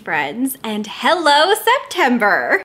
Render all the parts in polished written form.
friends, and hello September!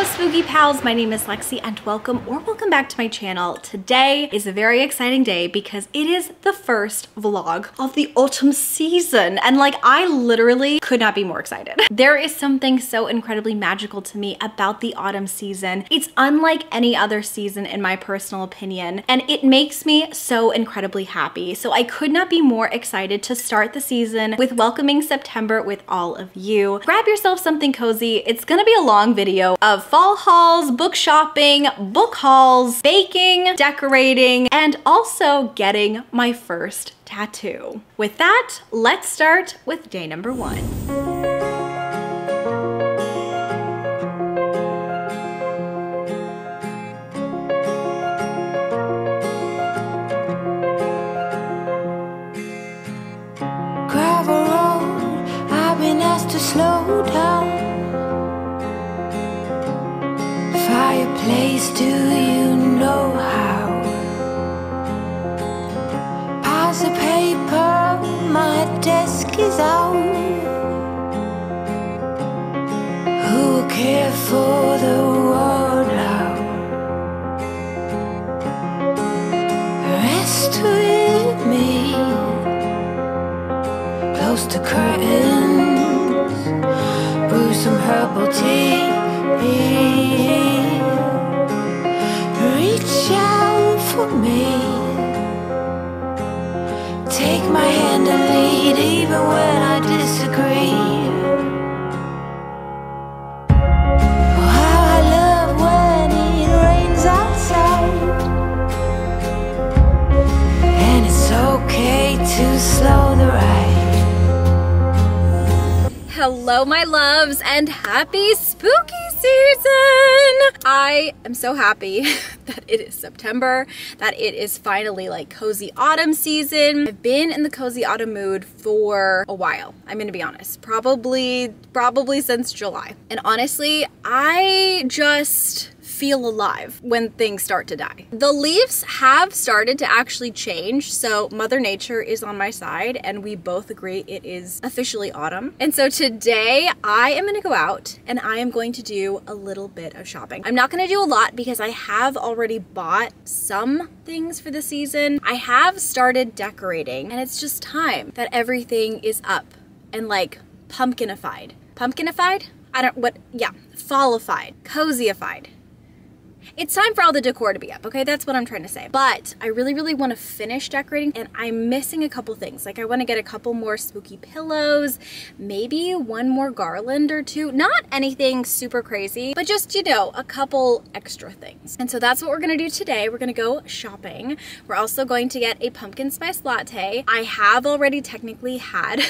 Spooky pals, my name is Lexi and welcome back to my channel. Today is a very exciting day because it is the first vlog of the autumn season, and like I literally could not be more excited. There is something so incredibly magical to me about the autumn season. It's unlike any other season in my personal opinion, and it makes me so incredibly happy. So I could not be more excited to start the season with welcoming September with all of you. Grab yourself something cozy. It's gonna be a long video of fall hauls, book shopping, book hauls, baking, decorating, and also getting my first tattoo. With that, let's start with day number 1. Slow down. Fireplace, do you know how? Piles of paper, my desk is out. Who will care for the world now? Rest with me, close to curtains. Brew some herbal tea. Reach out for me. Take my hand and lead even when I disagree. Oh, how I love when it rains outside, and it's okay to slow the ride. Hello my loves and happy spooky season! I am so happy that it is September, that it is finally like cozy autumn season. I've been in the cozy autumn mood for a while, I'm gonna be honest. Probably since July. And honestly, I just feel alive when things start to die. The leaves have started to actually change, so Mother Nature is on my side and we both agree it is officially autumn. And so today I am gonna go out and I am going to do a little bit of shopping. I'm not gonna do a lot because I have already bought some things for the season. I have started decorating and it's just time that everything is up and like pumpkinified. Pumpkinified? Fallified, cozyified. It's time for all the decor to be up, okay? That's what I'm trying to say. But I really want to finish decorating and I'm missing a couple things. Like I want to get a couple more spooky pillows, maybe one more garland or two. Not anything super crazy, but just, you know, a couple extra things. And so that's what we're going to do today. We're going to go shopping. We're also going to get a pumpkin spice latte. I have already technically had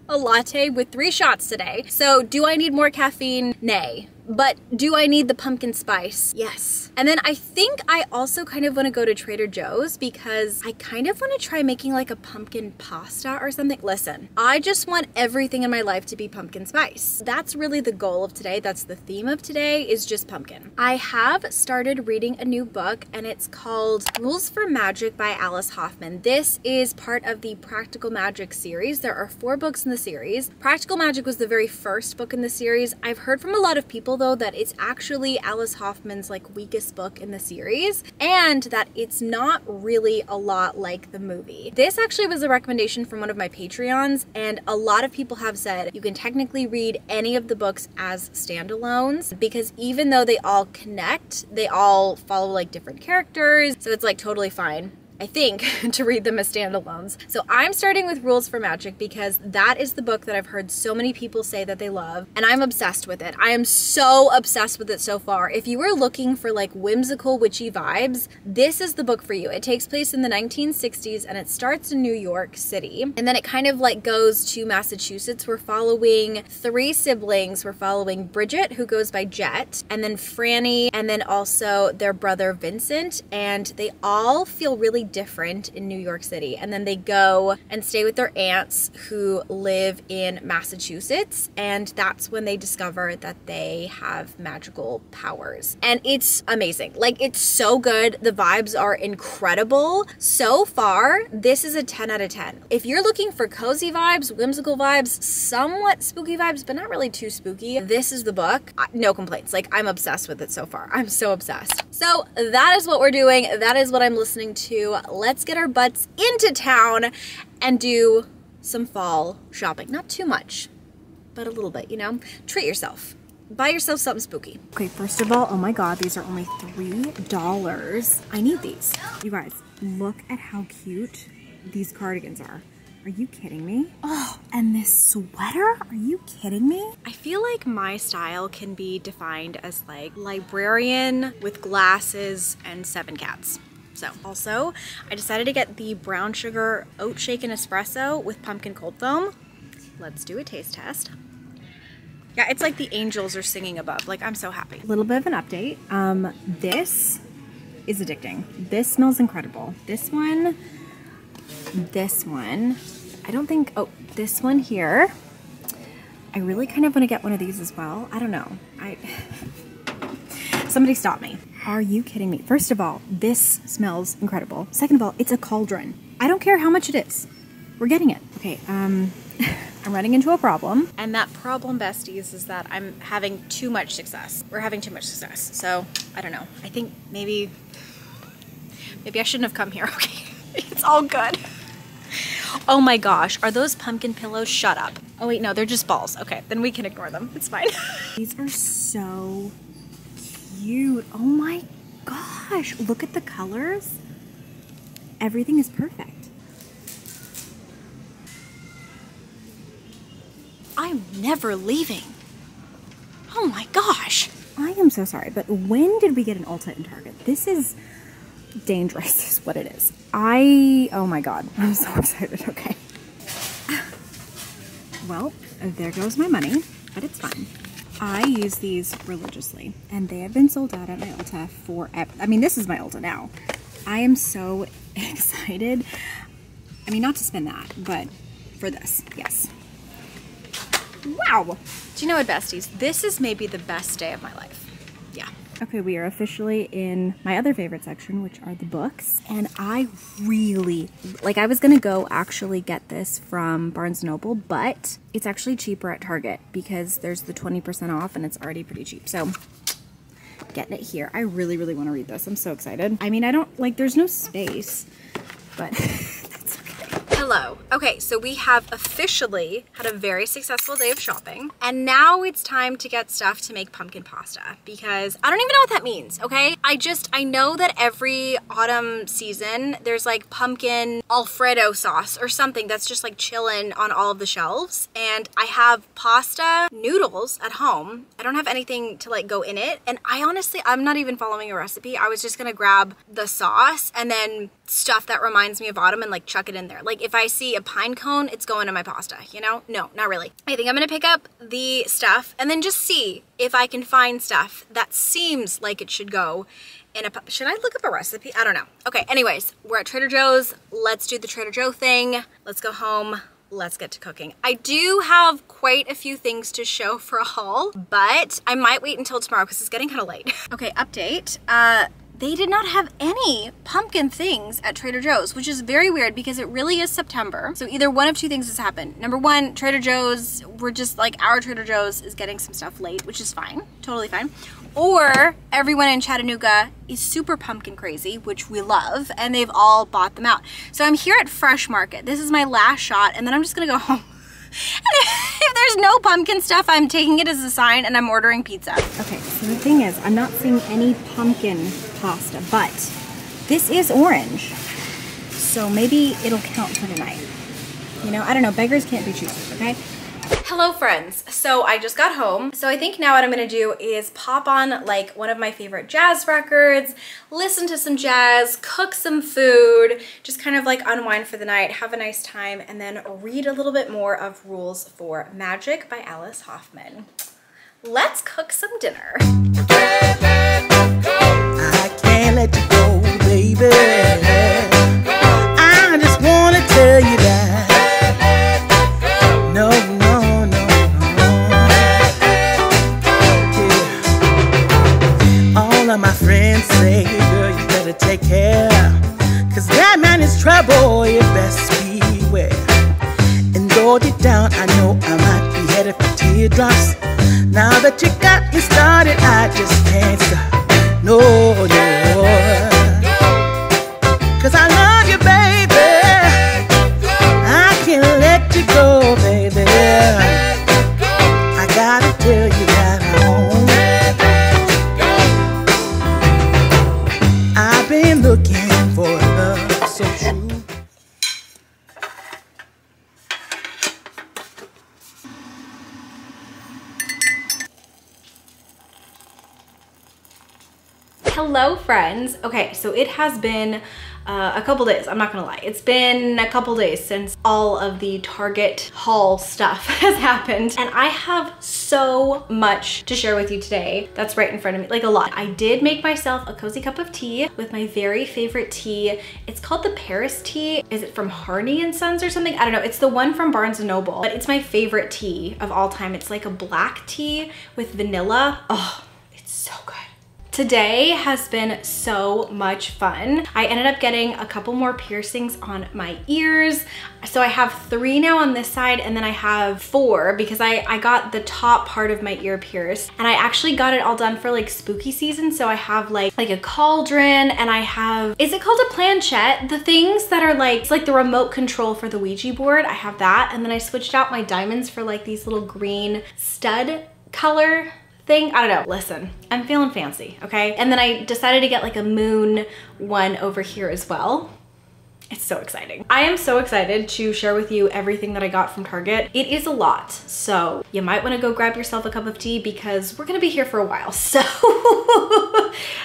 a latte with 3 shots today. So do I need more caffeine? Nay. But do I need the pumpkin spice? Yes. And then I think I also kind of want to go to Trader Joe's because I kind of want to try making like a pumpkin pasta or something. Listen, I just want everything in my life to be pumpkin spice. That's really the goal of today. That's the theme of today, is just pumpkin. I have started reading a new book and it's called Rules for Magic by Alice Hoffman. This is part of the Practical Magic series. There are 4 books in the series. Practical Magic was the very first book in the series. I've heard from a lot of people though that it's actually Alice Hoffman's like weakest book in the series and that it's not really a lot like the movie. This actually was a recommendation from one of my Patreons and a lot of people have said you can technically read any of the books as standalones because even though they all connect, they all follow like different characters, so it's like totally fine, I think, to read them as standalones. So I'm starting with Rules for Magic because that is the book that I've heard so many people say that they love, and I'm obsessed with it. I am so obsessed with it so far. If you were looking for like whimsical witchy vibes, this is the book for you. It takes place in the 1960s and it starts in New York City, and then it kind of like goes to Massachusetts. We're following 3 siblings. We're following Bridget, who goes by Jet, and then Franny, and then also their brother Vincent, and they all feel really different in New York City, and then they go and stay with their aunts who live in Massachusetts, and that's when they discover that they have magical powers. And it's amazing. Like, it's so good. The vibes are incredible. So far, this is a 10 out of 10. If you're looking for cozy vibes, whimsical vibes, somewhat spooky vibes, but not really too spooky, this is the book. No complaints. Like, I'm obsessed with it so far. I'm so obsessed. So that is what we're doing. That is what I'm listening to. Let's get our butts into town and do some fall shopping. Not too much, but a little bit, you know? Treat yourself. Buy yourself something spooky. Okay, first of all, oh my God, these are only $3. I need these. You guys, look at how cute these cardigans are. Are you kidding me? Oh, and this sweater? Are you kidding me? I feel like my style can be defined as like librarian with glasses and 7 cats. So also, I decided to get the brown sugar oat shaken espresso with pumpkin cold foam. Let's do a taste test. Yeah, it's like the angels are singing above. Like, I'm so happy. A little bit of an update. This is addicting. This smells incredible. This one, I don't think, oh, this one here. I really kind of want to get one of these as well. I don't know. Somebody stop me. Are you kidding me? First of all, this smells incredible. Second of all, it's a cauldron. I don't care how much it is. We're getting it. Okay, I'm running into a problem. And that problem, besties, is that I'm having too much success. We're having too much success. So, I don't know. I think maybe I shouldn't have come here, okay? It's all good. Oh my gosh, are those pumpkin pillows? Shut up. Oh wait, no, they're just balls. Okay, then we can ignore them. It's fine. These are so cute. Oh my gosh, look at the colors. Everything is perfect. I'm never leaving. Oh my gosh. I am so sorry, but when did we get an Ulta in Target? This is dangerous is what it is. Oh my God, I'm so excited. Okay. Well, there goes my money, but it's fine. I use these religiously, and they have been sold out at my Ulta forever. I mean, this is my Ulta now. I am so excited. I mean, not to spend that, but for this, yes. Wow. Do you know what, besties? This is maybe the best day of my life. Yeah. Okay, we are officially in my other favorite section, which are the books. And I really, like, I was gonna go actually get this from Barnes & Noble, but it's actually cheaper at Target because there's the 20% off and it's already pretty cheap. So, getting it here. I really, really wanna read this. I'm so excited. I mean, I don't, like, there's no space, but that's okay. Hello. Okay, so we have officially had a very successful day of shopping, and now it's time to get stuff to make pumpkin pasta because I don't even know what that means, okay? I know that every autumn season there's like pumpkin Alfredo sauce or something that's just like chilling on all of the shelves, and I have pasta noodles at home. I don't have anything to like go in it, and I'm not even following a recipe. I was just gonna grab the sauce and then stuff that reminds me of autumn and like chuck it in there. Like if I see a pine cone, it's going in my pasta, you know? No, not really. I think I'm gonna pick up the stuff and then just see if I can find stuff that seems like it should go in a, should I look up a recipe? I don't know. Okay, anyways, we're at Trader Joe's. Let's do the Trader Joe thing. Let's go home. Let's get to cooking. I do have quite a few things to show for a haul, but I might wait until tomorrow because it's getting kind of late. Okay, update. They did not have any pumpkin things at Trader Joe's, which is very weird because it really is September. So either one of two things has happened. Number one, Trader Joe's, we're just like, our Trader Joe's is getting some stuff late, which is fine, totally fine. Or everyone in Chattanooga is super pumpkin crazy, which we love, and they've all bought them out. So I'm here at Fresh Market. This is my last shot, and then I'm just gonna go home. If there's no pumpkin stuff, I'm taking it as a sign and I'm ordering pizza. Okay, so the thing is, I'm not seeing any pumpkin pasta, but this is orange. So maybe it'll count for tonight. You know, I don't know, beggars can't be choosers, okay? Hello friends, so I just got home. So I think now what I'm gonna do is pop on like one of my favorite jazz records, listen to some jazz, cook some food, just kind of like unwind for the night, have a nice time, and then read a little bit more of Rules for Magic by Alice Hoffman. Let's cook some dinner. I can't let you go, baby. and say, girl, you better take care. Cause that man is trouble, you best beware. And though deep down I know I might be headed for teardrops, now that you got me started, I just can't stop. No, no. Cause I love you, baby. I can't let you go, baby. I gotta tell you that I've been looking for love so true. Hello friends. Okay, so it has been a couple days, I'm not gonna lie. It's been a couple days since all of the Target haul stuff has happened, and I have so much to share with you today that's right in front of me, like a lot. I did make myself a cozy cup of tea with my very favorite tea. It's called the Paris tea. Is it from Harney and Sons or something? I don't know. It's the one from Barnes & Noble, but it's my favorite tea of all time. It's like a black tea with vanilla. Oh, it's so good. Today has been so much fun. I ended up getting a couple more piercings on my ears. So I have 3 now on this side, and then I have 4 because I got the top part of my ear pierced, and I actually got it all done for like spooky season. So I have like a cauldron, and I have, is it called a planchette? The things that are like, it's like the remote control for the Ouija board. I have that, and then I switched out my diamonds for like these little green stud color thing. I don't know. Listen, I'm feeling fancy, okay? And then I decided to get like a moon one over here as well. It's so exciting. I am so excited to share with you everything that I got from Target. It is a lot, so you might want to go grab yourself a cup of tea because we're gonna be here for a while. So,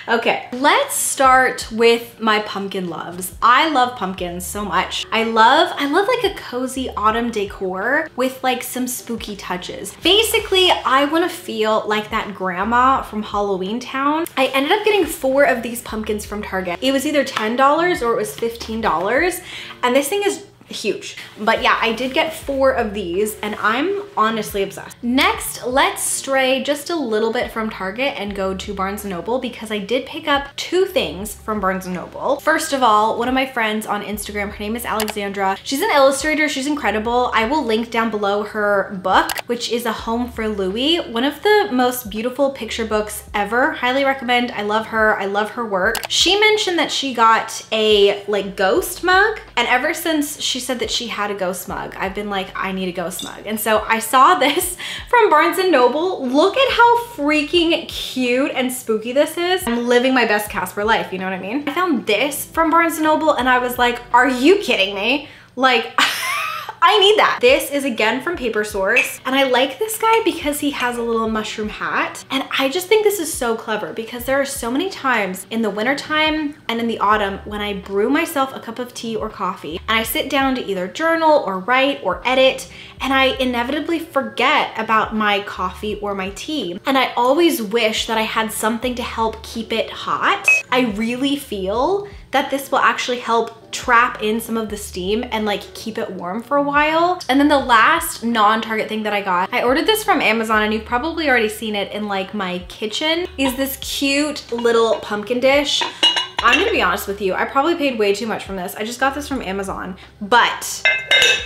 okay, let's start with my pumpkin loves. I love pumpkins so much. I love like a cozy autumn decor with like some spooky touches. Basically, I want to feel like that grandma from Halloween Town. I ended up getting 4 of these pumpkins from Target. It was either $10 or it was $15. And this thing is huge. But yeah, I did get 4 of these, and I'm honestly obsessed. Next, let's stray just a little bit from Target and go to Barnes & Noble because I did pick up 2 things from Barnes & Noble. First of all, one of my friends on Instagram, her name is Alexandra. She's an illustrator, she's incredible. I will link down below her book, which is A Home for Louie. One of the most beautiful picture books ever. Highly recommend. I love her. I love her work. She mentioned that she got a like ghost mug, and ever since she said that she had a ghost mug, I've been like, I need a ghost mug. And so I saw this from Barnes & Noble. Look at how freaking cute and spooky this is. I'm living my best Casper life, you know what I mean? I found this from Barnes & Noble and I was like, are you kidding me? Like, I need that. This is again from Paper Source, and I like this guy because he has a little mushroom hat, and I just think this is so clever because there are so many times in the wintertime and in the autumn when I brew myself a cup of tea or coffee and I sit down to either journal or write or edit, and I inevitably forget about my coffee or my tea, and I always wish that I had something to help keep it hot. I really feel that this will actually help trap in some of the steam and like keep it warm for a while. And then the last non-Target thing that I got, I ordered this from Amazon, and you've probably already seen it in like my kitchen, is this cute little pumpkin dish. I'm gonna be honest with you, I probably paid way too much from this. I just got this from Amazon, but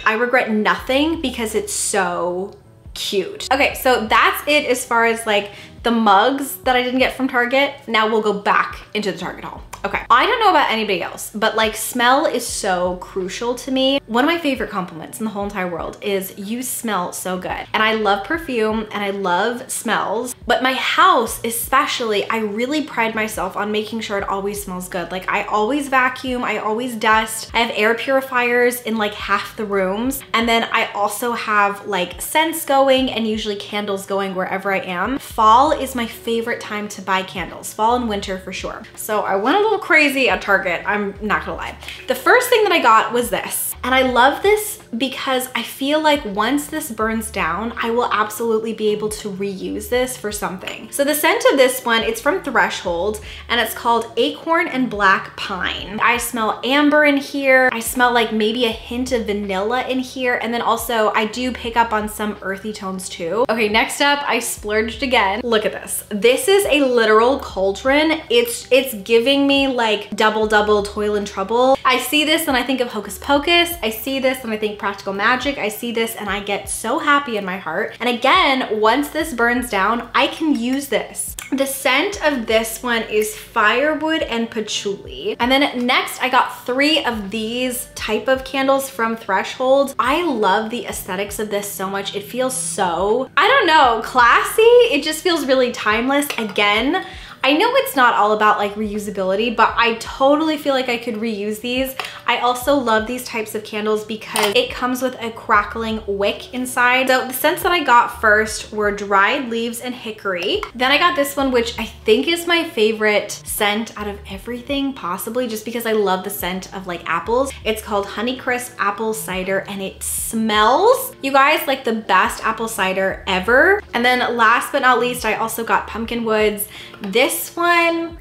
I regret nothing because it's so cute. Okay, so that's it as far as like the mugs that I didn't get from Target. Now we'll go back into the Target haul. Okay, I don't know about anybody else, but like smell is so crucial to me. One of my favorite compliments in the whole entire world is you smell so good. And I love perfume and I love smells, but my house especially, I really pride myself on making sure it always smells good. Like I always vacuum, I always dust. I have air purifiers in like half the rooms. And then I also have like scents going and usually candles going wherever I am. Fall is my favorite time to buy candles, fall and winter for sure. So I went a little crazy at Target, I'm not gonna lie. The first thing that I got was this, and I love this because I feel like once this burns down, I will absolutely be able to reuse this for something. So the scent of this one, it's from Threshold, and it's called Acorn and Black Pine. I smell amber in here. I smell like maybe a hint of vanilla in here, and then also I do pick up on some earthy tones too. Okay, next up, I splurged again. Look look at this. This is a literal cauldron. It's giving me like double toil and trouble. I see this and I think of Hocus Pocus. I see this and I think practical magic. I see this and I get so happy in my heart. And again, once this burns down, I can use this. The scent of this one is firewood and patchouli. And then next I got 3 of these type of candles from Threshold. I love the aesthetics of this so much. It feels so, I don't know, classy. It just feels really timeless. Again, I know it's not all about like reusability, but I totally feel like I could reuse these. I also love these types of candles because it comes with a crackling wick inside. So the scents that I got first were dried leaves and hickory. Then I got this one, which I think is my favorite scent out of everything, possibly just because I love the scent of like apples. It's called Honeycrisp Apple Cider and it smells, you guys, like the best apple cider ever. And then last but not least, I also got Pumpkin Woods. This one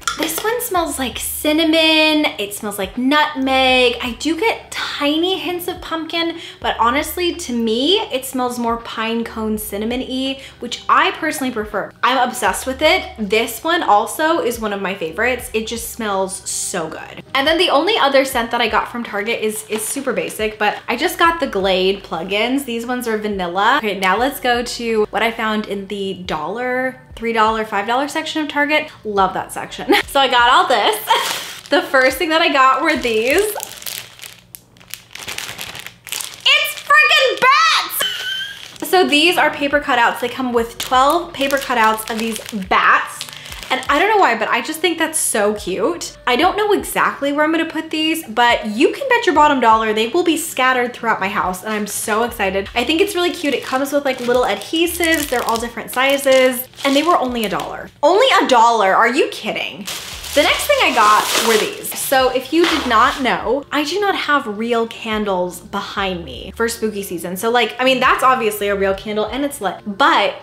smells like cinnamon. It smells like nutmeg. I do get tiny hints of pumpkin, but honestly, to me, it smells more pine cone cinnamon-y, which I personally prefer. I'm obsessed with it. This one also is one of my favorites. It just smells so good. And then the only other scent that I got from Target is super basic, but I just got the Glade plugins. These ones are vanilla. Okay, now let's go to what I found in the $3, $5 section of Target. Love that section. So I got all this. The first thing that I got were these. It's freaking bats! So these are paper cutouts. They come with 12 paper cutouts of these bats. And I don't know why, but I just think that's so cute. I don't know exactly where I'm gonna put these, but you can bet your bottom dollar they will be scattered throughout my house, and I'm so excited. I think it's really cute. It comes with like little adhesives. They're all different sizes, and they were only $1. Only $1, are you kidding? The next thing I got were these. So if you did not know, I do not have real candles behind me for spooky season. So like, I mean, that's obviously a real candle and it's lit, but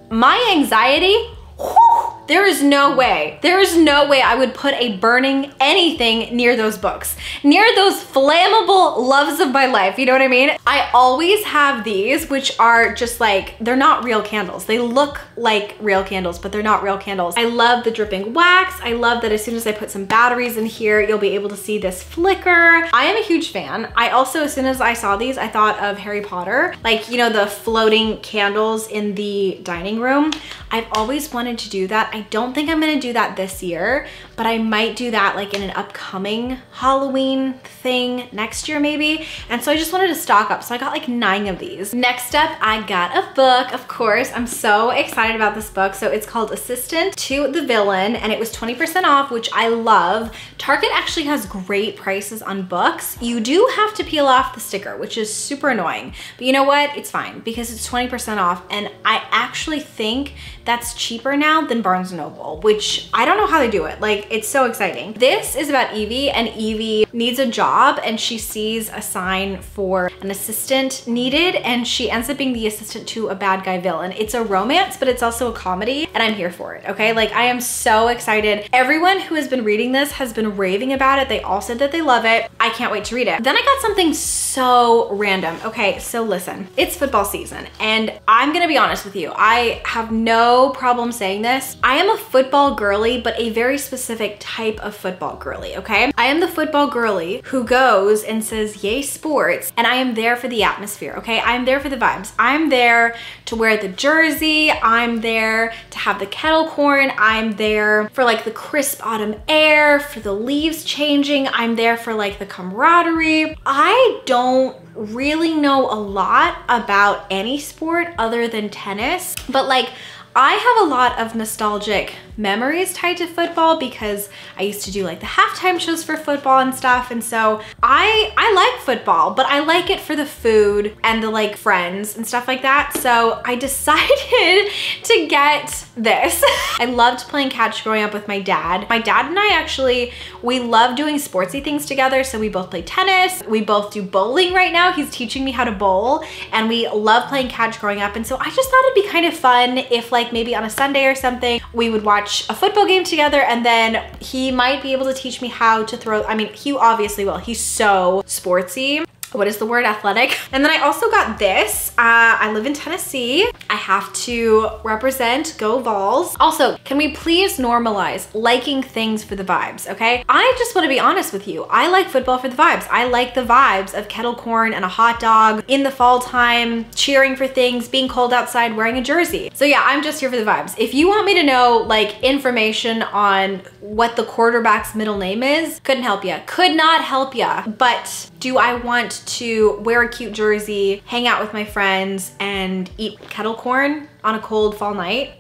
my anxiety, whew, there is no way I would put a burning anything near those books, near those flammable loves of my life. You know what I mean? I always have these, which are just like, they're not real candles. They look like real candles, but they're not real candles. I love the dripping wax. I love that as soon as I put some batteries in here, you'll be able to see this flicker. I am a huge fan. I also, as soon as I saw these, I thought of Harry Potter, like, you know, the floating candles in the dining room. I've always wanted to do that. I don't think I'm gonna do that this year, but I might do that like in an upcoming Halloween thing next year maybe. And so I just wanted to stock up. So I got like 9 of these. Next up, I got a book, of course. I'm so excited about this book. So it's called Assistant to the Villain and it was 20% off, which I love. Target actually has great prices on books. You do have to peel off the sticker, which is super annoying. But you know what? It's fine because it's 20% off and I actually think that's cheaper now than Barnes & Noble, which I don't know how they do it. Like, it's so exciting. This is about Evie, and Evie needs a job and she sees a sign for an assistant needed and she ends up being the assistant to a bad guy villain. It's a romance, but it's also a comedy and I'm here for it, okay? Like, I am so excited. Everyone who has been reading this has been raving about it. They all said that they love it. I can't wait to read it. Then I got something so random. Okay, so listen, it's football season and I'm gonna be honest with you. I have no problem saying this. I am a football girly, but a very specific type of football girly, okay? I am the football girly who goes and says, yay sports, and I am there for the atmosphere, okay? I am there for the vibes. I'm there to wear the jersey. I'm there to have the kettle corn. I'm there for like the crisp autumn air, for the leaves changing. I'm there for like the camaraderie. I don't really know a lot about any sport other than tennis, but like, I have a lot of nostalgic memories tied to football because I used to do like the halftime shows for football and stuff. And so I like football, but I like it for the food and the like friends and stuff like that. So I decided to get this. I loved playing catch growing up with my dad. My dad and I actually, we love doing sportsy things together. So we both play tennis. We both do bowling right now. He's teaching me how to bowl and we love playing catch growing up. And so I just thought it'd be kind of fun if like maybe on a Sunday or something, we would watch a football game together and then he might be able to teach me how to throw. I mean, he obviously will. He's so sportsy. What is the word? Athletic. And then I also got this. I live in Tennessee. I have to represent Go Vols. Also, can we please normalize liking things for the vibes, okay? I just want to be honest with you. I like football for the vibes. I like the vibes of kettle corn and a hot dog in the fall time, cheering for things, being cold outside, wearing a jersey. So yeah, I'm just here for the vibes. If you want me to know like information on what the quarterback's middle name is, couldn't help you. Could not help you. But do I want to wear a cute jersey, hang out with my friends, and eat kettle corn on a cold fall night?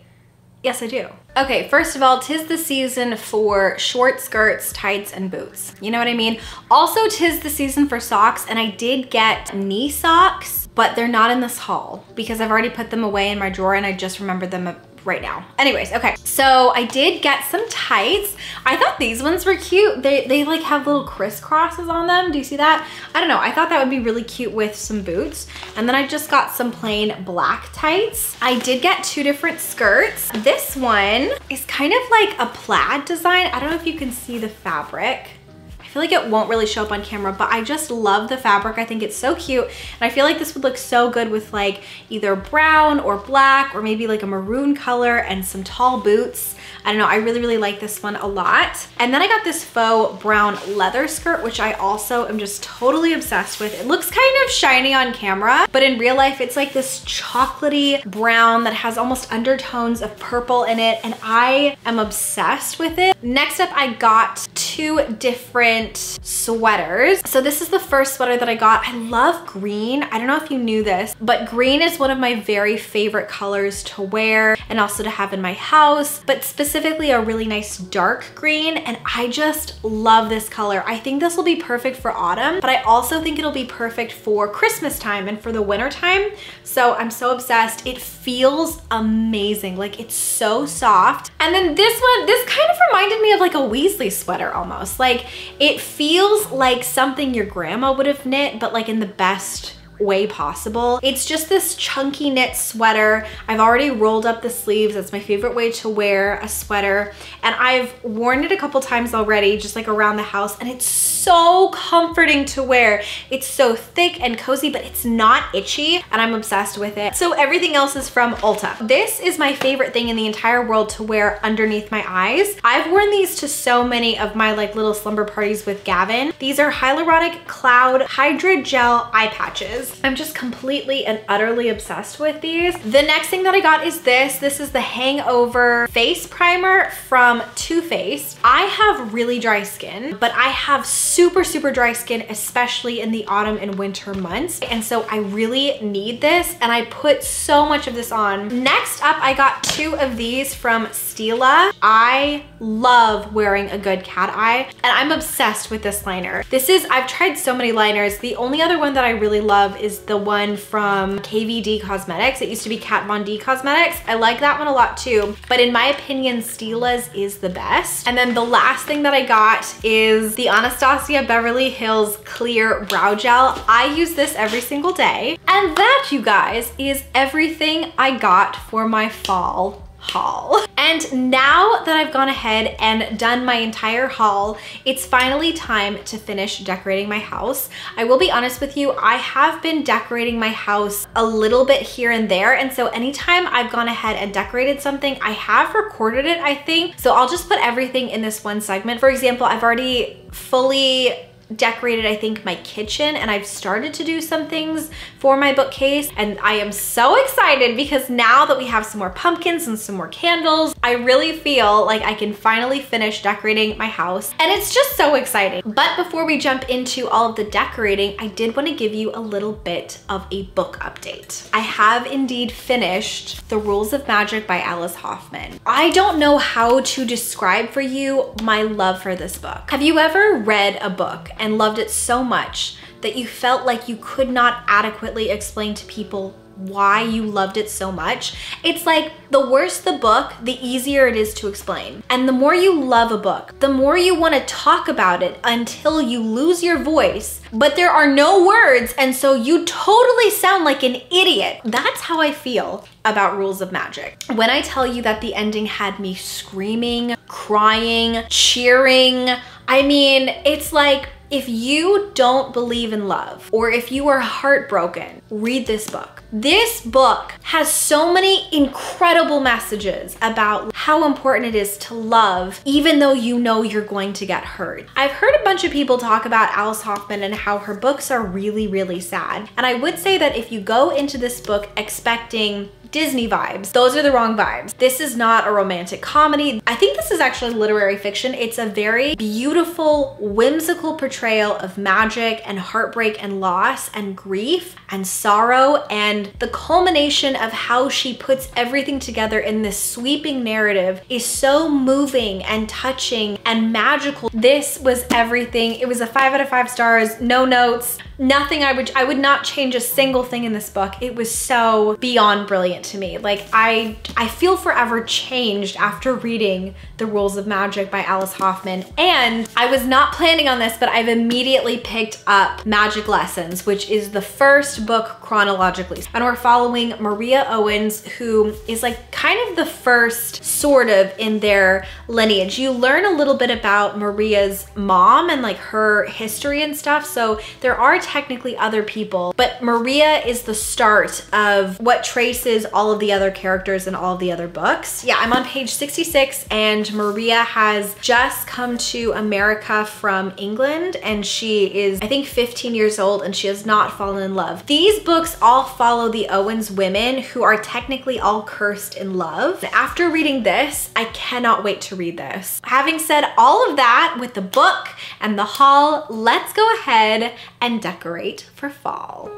Yes, I do. Okay, first of all, 'tis the season for short skirts, tights, and boots. You know what I mean? Also, 'tis the season for socks, and I did get knee socks, but they're not in this haul because I've already put them away in my drawer and I just remembered them right now. Anyways, okay, so I did get some tights. I thought these ones were cute. They like have little crisscrosses on them. Do you see that? I don't know. I thought that would be really cute with some boots. And then I just got some plain black tights. I did get 2 different skirts. This one is kind of like a plaid design. I don't know if you can see the fabric. I feel like it won't really show up on camera, but I just love the fabric. I think it's so cute. And I feel like this would look so good with like either brown or black or maybe like a maroon color and some tall boots. I don't know, I really, really like this one a lot. And then I got this faux brown leather skirt, which I also am just totally obsessed with. It looks kind of shiny on camera, but in real life, it's like this chocolatey brown that has almost undertones of purple in it, and I am obsessed with it. Next up, I got 2 different sweaters. So this is the first sweater that I got. I love green. I don't know if you knew this, but green is one of my very favorite colors to wear and also to have in my house, but specifically a really nice dark green, and I just love this color. I think this will be perfect for autumn, but I also think it'll be perfect for Christmas time and for the winter time. So I'm so obsessed. It feels amazing. Like, it's so soft. And then this one, this kind of reminded me of like a Weasley sweater almost. Like, it feels like something your grandma would have knit, but like in the best way possible. It's just this chunky knit sweater. I've already rolled up the sleeves. That's my favorite way to wear a sweater. And I've worn it a couple times already, just like around the house, and it's so comforting to wear. It's so thick and cozy, but it's not itchy, and I'm obsessed with it. So everything else is from Ulta. This is my favorite thing in the entire world to wear underneath my eyes. I've worn these to so many of my like little slumber parties with Gavin. These are Hyaluronic Cloud Hydra Gel eye patches. I'm just completely and utterly obsessed with these. The next thing that I got is this. This is the Hangover Face Primer from Too Faced. I have really dry skin, but I have super, super dry skin, especially in the autumn and winter months. And so I really need this, and I put so much of this on. Next up, I got 2 of these from Stila. I love wearing a good cat eye, and I'm obsessed with this liner. I've tried so many liners. The only other one that I really love is the one from KVD Cosmetics. It used to be Kat Von D Cosmetics. I like that one a lot too, but in my opinion, Stila's is the best. And then the last thing that I got is the Anastasia Beverly Hills Clear Brow Gel. I use this every single day. And that, you guys, is everything I got for my fall haul. And now that I've gone ahead and done my entire haul, it's finally time to finish decorating my house. I will be honest with you, I have been decorating my house a little bit here and there, and so anytime I've gone ahead and decorated something, I have recorded it, I think. So I'll just put everything in this one segment. For example, I've already fully decorated, I think, my kitchen, and I've started to do some things for my bookcase, and I am so excited because now that we have some more pumpkins and some more candles, I really feel like I can finally finish decorating my house, and it's just so exciting. But before we jump into all of the decorating, I did want to give you a little bit of a book update. I have indeed finished The Rules of Magic by Alice Hoffman. I don't know how to describe for you my love for this book. Have you ever read a book and loved it so much that you felt like you could not adequately explain to people why you loved it so much? It's like the worse the book, the easier it is to explain. And the more you love a book, the more you want to talk about it until you lose your voice, but there are no words, and so you totally sound like an idiot. That's how I feel about Rules of Magic. When I tell you that the ending had me screaming, crying, cheering, I mean, it's like If you don't believe in love, or if you are heartbroken, read this book. This book has so many incredible messages about how important it is to love, even though you know you're going to get hurt. I've heard a bunch of people talk about Alice Hoffman and how her books are really, really sad. And I would say that if you go into this book expecting Disney vibes, those are the wrong vibes. This is not a romantic comedy. I think this is actually literary fiction. It's a very beautiful, whimsical portrayal of magic and heartbreak and loss and grief and sorrow, and the culmination of how she puts everything together in this sweeping narrative is so moving and touching and magical. This was everything. It was a 5 out of 5 stars, no notes, nothing. I would not change a single thing in this book. It was so beyond brilliant to me. Like I feel forever changed after reading The Rules of Magic by Alice Hoffman. And I was not planning on this, but I've immediately picked up Magic Lessons, which is the first book chronologically. And we're following Maria Owens, who is like kind of the first sort of in their lineage. You learn a little bit about Maria's mom and like her history and stuff. So there are technically other people, but Maria is the start of what traces all of the other characters in all of the other books. Yeah, I'm on page 66, and Maria has just come to America from England, and she is, I think, 15 years old, and she has not fallen in love. These books all follow the Owens women, who are technically all cursed in love. After reading this, I cannot wait to read this. Having said all of that with the book and the haul, let's go ahead and decorate for fall.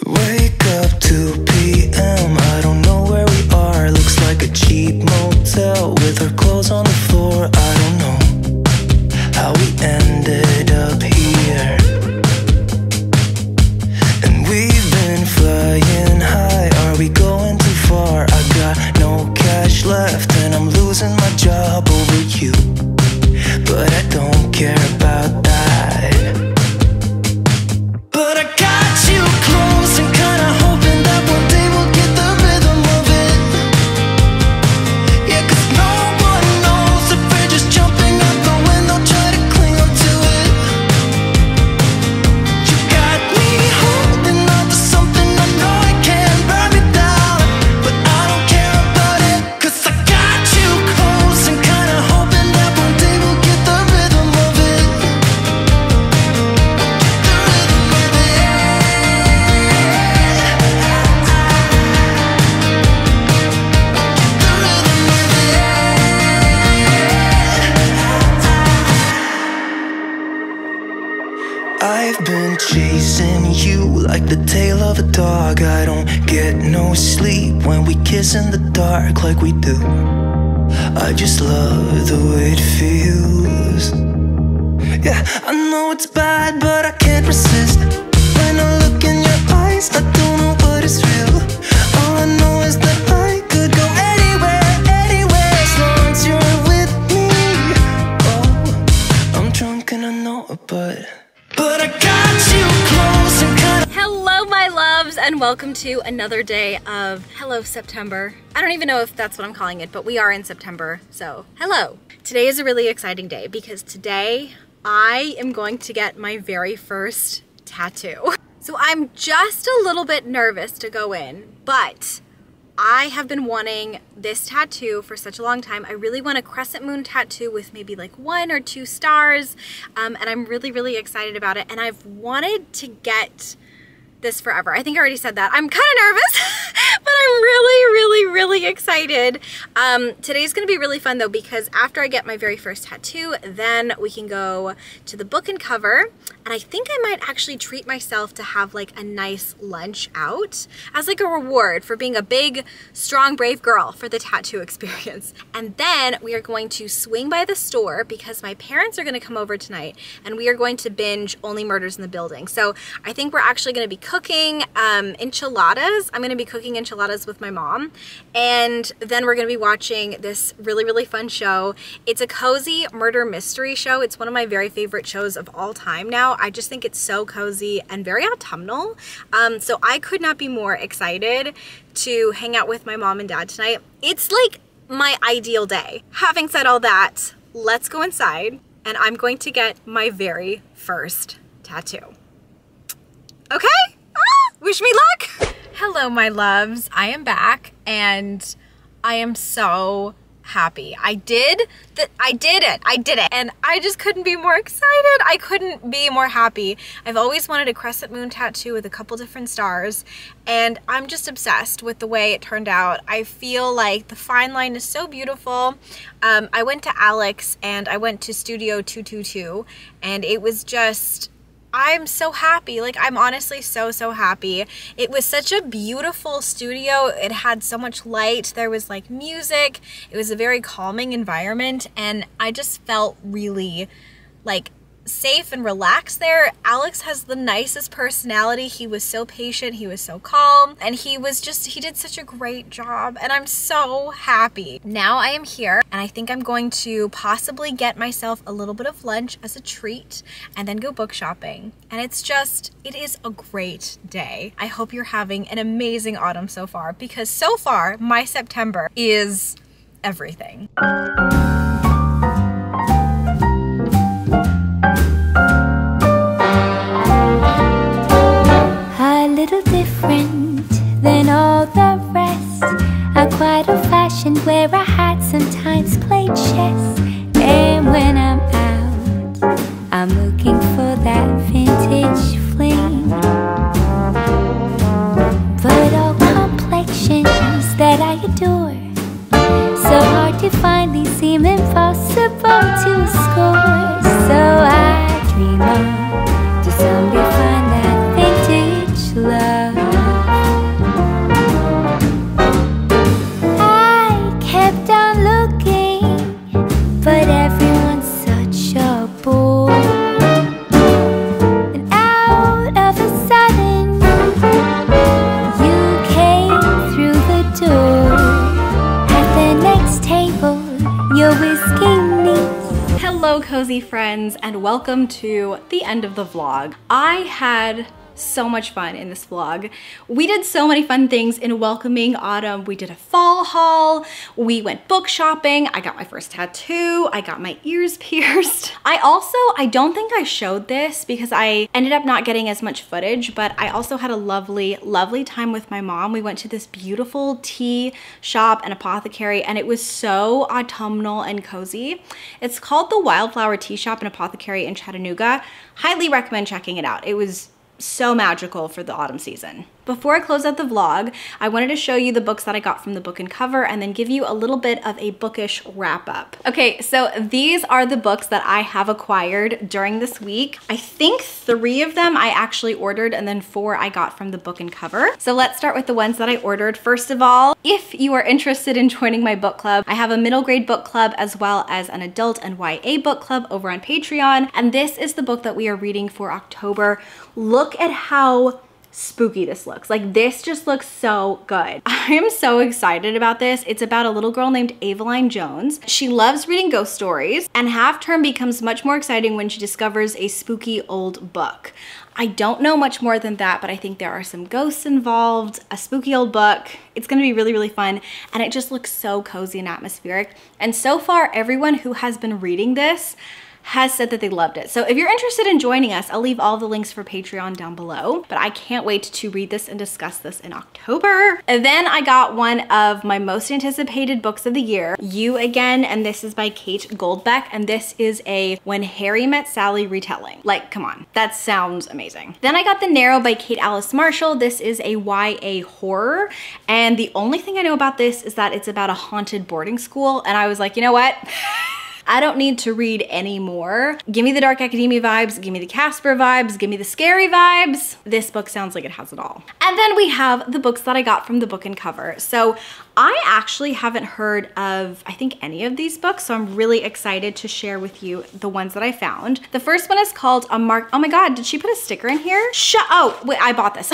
Wake up 2 p.m. I don't know where we are. Looks like a cheap motel with our clothes on the floor. I don't know how we ended up here. And we've been flying high. Are we going too far? I got no cash left and I'm losing my job over you. But I don't care about that. But I got you close and kinda hoping that one day we'll get the rhythm of it. Yeah, 'cause no one knows if we're just jumping out the window, try to cling on to it. You got me holding on to something I know I can't burn me down, but I don't care about it, 'cause I got you close and kinda hoping that one day we'll get the rhythm of it. I've been chasing you like the tail of a dog. I don't get no sleep when we kiss in the dark like we do. I just love the way it feels. Yeah, I know it's bad, but I can't resist. When I look in your eyes, I don't know what is real. All I know is that I could go anywhere, anywhere, as long as you're with me. Oh, I'm drunk and I know it, but I got you close and kind of. Hello, my loves, and welcome to another day of Hello September. I don't even know if that's what I'm calling it, but we are in September, so hello. Today is a really exciting day because today I am going to get my very first tattoo. So I'm just a little bit nervous to go in, but I have been wanting this tattoo for such a long time. I really want a crescent moon tattoo with maybe like 1 or 2 stars, and I'm really, really excited about it. And I've wanted to get this forever. I think I already said that. I'm kind of nervous, but I'm really excited. Today's gonna be really fun though, because after I get my very first tattoo, then we can go to the book and cover. And I think I might actually treat myself to have like a nice lunch out as like a reward for being a big, strong, brave girl for the tattoo experience. And then we are going to swing by the store because my parents are gonna come over tonight and we are going to binge Only Murders in the Building. So I think we're actually gonna be cooking enchiladas. I'm gonna be cooking enchiladas with my mom. And then we're gonna be watching this really fun show. It's a cozy murder mystery show. It's one of my very favorite shows of all time now. I just think it's so cozy and very autumnal. So I could not be more excited to hang out with my mom and dad tonight. It's like my ideal day. Having said all that, let's go inside and I'm going to get my very first tattoo. Okay? Wish me luck. Hello, my loves. I am back and I am so happy. I did it. And I just couldn't be more excited. I couldn't be more happy. I've always wanted a crescent moon tattoo with a couple different stars, and I'm just obsessed with the way it turned out. I feel like the fine line is so beautiful. I went to Alex and I went to Studio 222, and it was just, I'm so happy. Like, I'm honestly so happy. It was such a beautiful studio. It had so much light. There was like music. It was a very calming environment, and I just felt really like safe and relaxed there. Alex has the nicest personality. He was so patient, he was so calm, and he did such a great job, and I'm so happy. Now I am here, and I think I'm going to possibly get myself a little bit of lunch as a treat and then go book shopping. And it is a great day. I hope you're having an amazing autumn so far, because so far my September is everything. A little different than all the rest. I'm quite old-fashioned, where I had sometimes played chess. And when I'm out, I'm looking for that vintage fling. But all complexions that I adore, so hard to find, these seem impossible to score. So I dream on to someday find that vintage love. I kept on looking, but everyone's such a bore. And out of a sudden, you came through the door. At the next table, your whiskey niece. Hello, cozy friends, and welcome to the end of the vlog. I had so much fun in this vlog. We did so many fun things in welcoming autumn. We did a fall haul, we went book shopping, I got my first tattoo, I got my ears pierced. I don't think I showed this because I ended up not getting as much footage, but I also had a lovely time with my mom. We went to this beautiful tea shop and apothecary, and it was so autumnal and cozy. It's called the Wildflower Tea Shop and Apothecary in Chattanooga. Highly recommend checking it out. It was so magical for the autumn season. Before I close out the vlog, I wanted to show you the books that I got from the book and cover and then give you a little bit of a bookish wrap up. Okay, so these are the books that I have acquired during this week. I think 3 of them I actually ordered and then 4 I got from the book and cover. So let's start with the ones that I ordered. First of all, if you are interested in joining my book club, I have a middle grade book club as well as an adult and YA book club over on Patreon. And this is the book that we are reading for October. Look at how spooky this looks. Like, this just looks so good. I am so excited about this. It's about a little girl named Aveline Jones. She loves reading ghost stories, and half term becomes much more exciting when she discovers a spooky old book. I don't know much more than that, but I think there are some ghosts involved, a spooky old book. It's gonna be really fun, and it just looks so cozy and atmospheric. And so far, everyone who has been reading this has said that they loved it. So if you're interested in joining us, I'll leave all the links for Patreon down below, but I can't wait to read this and discuss this in October. And then I got one of my most anticipated books of the year, You Again, and this is by Kate Goldbeck, and this is a When Harry Met Sally retelling. Like, come on, that sounds amazing. Then I got The Narrow by Kate Alice Marshall. This is a YA horror, and the only thing I know about this is that it's about a haunted boarding school, and I was like, you know what? I don't need to read any more. Give me the Dark Academia vibes, give me the Casper vibes, give me the scary vibes. This book sounds like it has it all. And then we have the books that I got from the book and cover. So I actually haven't heard of, I think, any of these books, so I'm really excited to share with you the ones that I found. The first one is called A Mark, oh my God, did she put a sticker in here? Oh, wait, I bought this.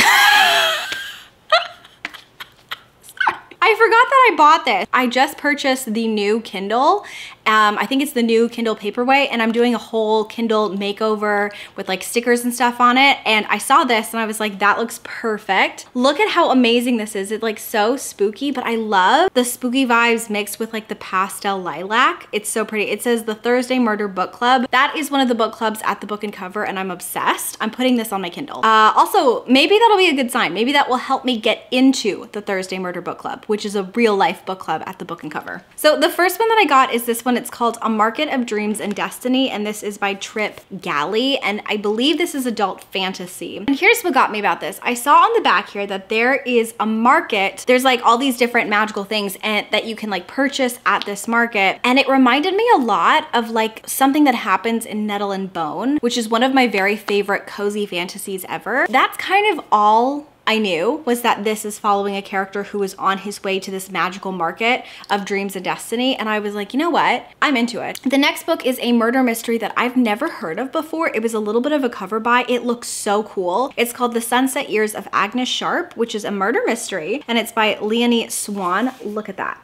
I I forgot that I bought this. I just purchased the new Kindle. I think it's the new Kindle Paperweight, and I'm doing a whole Kindle makeover with like stickers and stuff on it. And I saw this and I was like, that looks perfect. Look at how amazing this is. It's like so spooky, but I love the spooky vibes mixed with like the pastel lilac. It's so pretty. It says the Thursday Murder Book Club. That is one of the book clubs at the Book and Cover, and I'm obsessed. I'm putting this on my Kindle. Also, maybe that'll be a good sign. Maybe that will help me get into the Thursday Murder Book Club, which is a real life book club at the Book and Cover. So the first one that I got is this one. It's called A Market of Dreams and Destiny, and this is by Trip Galley, and I believe this is adult fantasy. And here's what got me about this. I saw on the back here that there is a market. There's like all these different magical things and that you can like purchase at this market, and it reminded me a lot of like something that happens in Nettle and Bone, which is one of my very favorite cozy fantasies ever. That's kind of all I knew, was that this is following a character who is on his way to this magical market of dreams and destiny. And I was like, you know what? I'm into it. The next book is a murder mystery that I've never heard of before. It was a little bit of a cover buy. It looks so cool. It's called The Sunset Years of Agnes Sharp, which is a murder mystery, and it's by Leonie Swan. Look at that.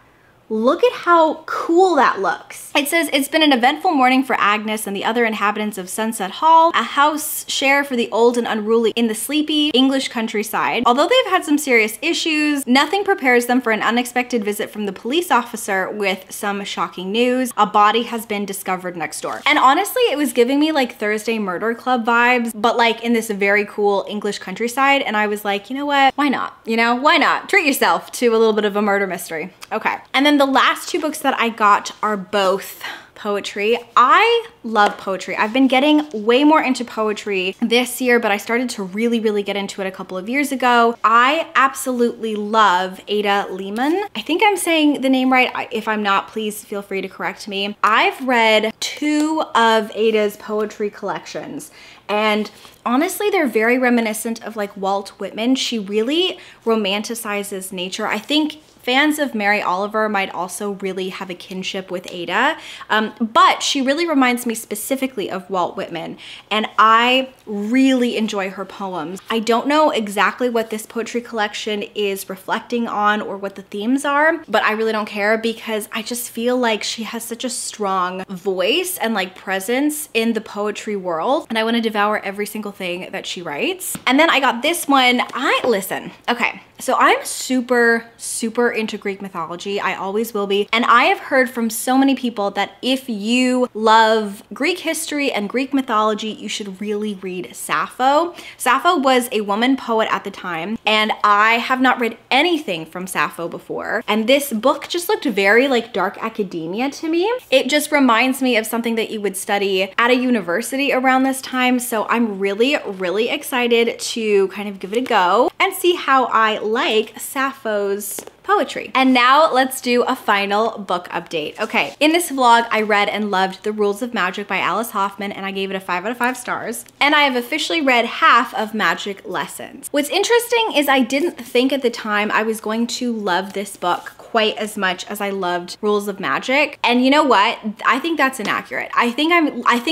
Look at how cool that looks. It says, it's been an eventful morning for Agnes and the other inhabitants of Sunset Hall, a house share for the old and unruly in the sleepy English countryside. Although they've had some serious issues, nothing prepares them for an unexpected visit from the police officer with some shocking news. A body has been discovered next door. And honestly, it was giving me like Thursday Murder Club vibes, but like in this very cool English countryside. And I was like, you know what? Why not? You know, why not? Treat yourself to a little bit of a murder mystery. Okay. And then the last two books that I got are both poetry. I love poetry. I've been getting way more into poetry this year, but I started to really get into it a couple of years ago. I absolutely love Ada Lehman. I think I'm saying the name right. If I'm not, please feel free to correct me. I've read 2 of Ada's poetry collections, and honestly, they're very reminiscent of like Walt Whitman. She really romanticizes nature. I think fans of Mary Oliver might also really have a kinship with Ada, but she really reminds me specifically of Walt Whitman, and I really enjoy her poems. I don't know exactly what this poetry collection is reflecting on or what the themes are, but I really don't care because I just feel like she has such a strong voice and like presence in the poetry world, and I want to devour every single thing that she writes. And then I got this one. Listen, okay. So I'm super into Greek mythology. I always will be. And I have heard from so many people that if you love Greek history and Greek mythology, you should really read Sappho. Sappho was a woman poet at the time, and I have not read anything from Sappho before. And this book just looked very like dark academia to me. It just reminds me of something that you would study at a university around this time. So I'm really excited to kind of give it a go and see how I like Sappho's poetry. And now let's do a final book update. Okay, in this vlog, I read and loved The Rules of Magic by Alice Hoffman, and I gave it a 5 out of 5 stars. And I have officially read half of Magic Lessons. What's interesting is I didn't think at the time I was going to love this book quite as much as I loved Rules of Magic. And you know what? I think that's inaccurate. I think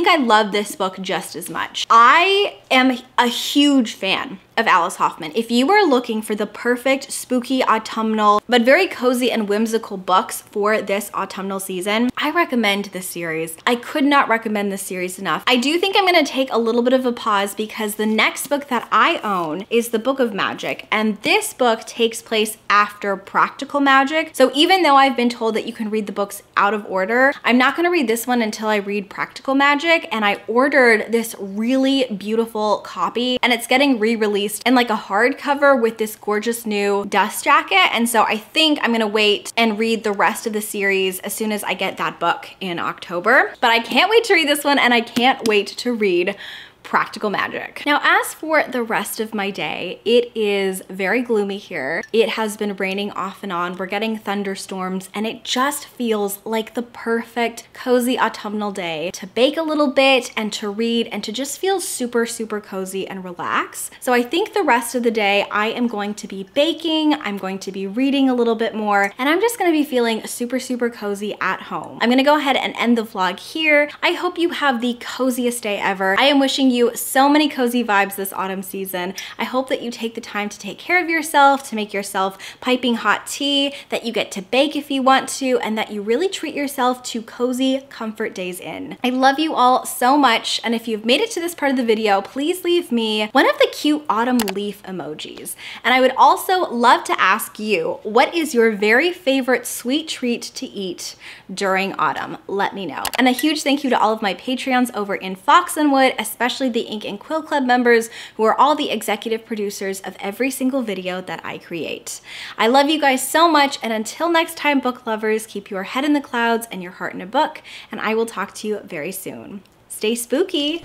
I love this book just as much. I am a huge fan of Alice Hoffman. If you are looking for the perfect spooky autumnal but very cozy and whimsical books for this autumnal season, I recommend this series. I could not recommend this series enough. I do think I'm gonna take a little bit of a pause because the next book that I own is The Book of Magic, and this book takes place after Practical Magic. So even though I've been told that you can read the books out of order, I'm not gonna read this one until I read Practical Magic, and I ordered this really beautiful copy, and it's getting re-released in like a hardcover with this gorgeous new dust jacket. And so I think I'm gonna wait and read the rest of the series as soon as I get that book in October. But I can't wait to read this one, and I can't wait to read Practical Magic. Now, as for the rest of my day, it is very gloomy here. It has been raining off and on. We're getting thunderstorms, and it just feels like the perfect cozy autumnal day to bake a little bit and to read and to just feel super cozy and relax. So I think the rest of the day I am going to be baking, I'm going to be reading a little bit more, and I'm just gonna be feeling super cozy at home. I'm gonna go ahead and end the vlog here. I hope you have the coziest day ever. I am wishing you you so many cozy vibes this autumn season. I hope that you take the time to take care of yourself, to make yourself piping hot tea, that you get to bake if you want to, and that you really treat yourself to cozy comfort days in. I love you all so much, and if you've made it to this part of the video, please leave me one of the cute autumn leaf emojis. And I would also love to ask you, what is your very favorite sweet treat to eat during autumn? Let me know. And a huge thank you to all of my Patreons over in Fox and Wood, especially the Ink and Quill Club members, who are all the executive producers of every single video that I create. I love you guys so much, and until next time, book lovers, keep your head in the clouds and your heart in a book, and I will talk to you very soon. Stay spooky.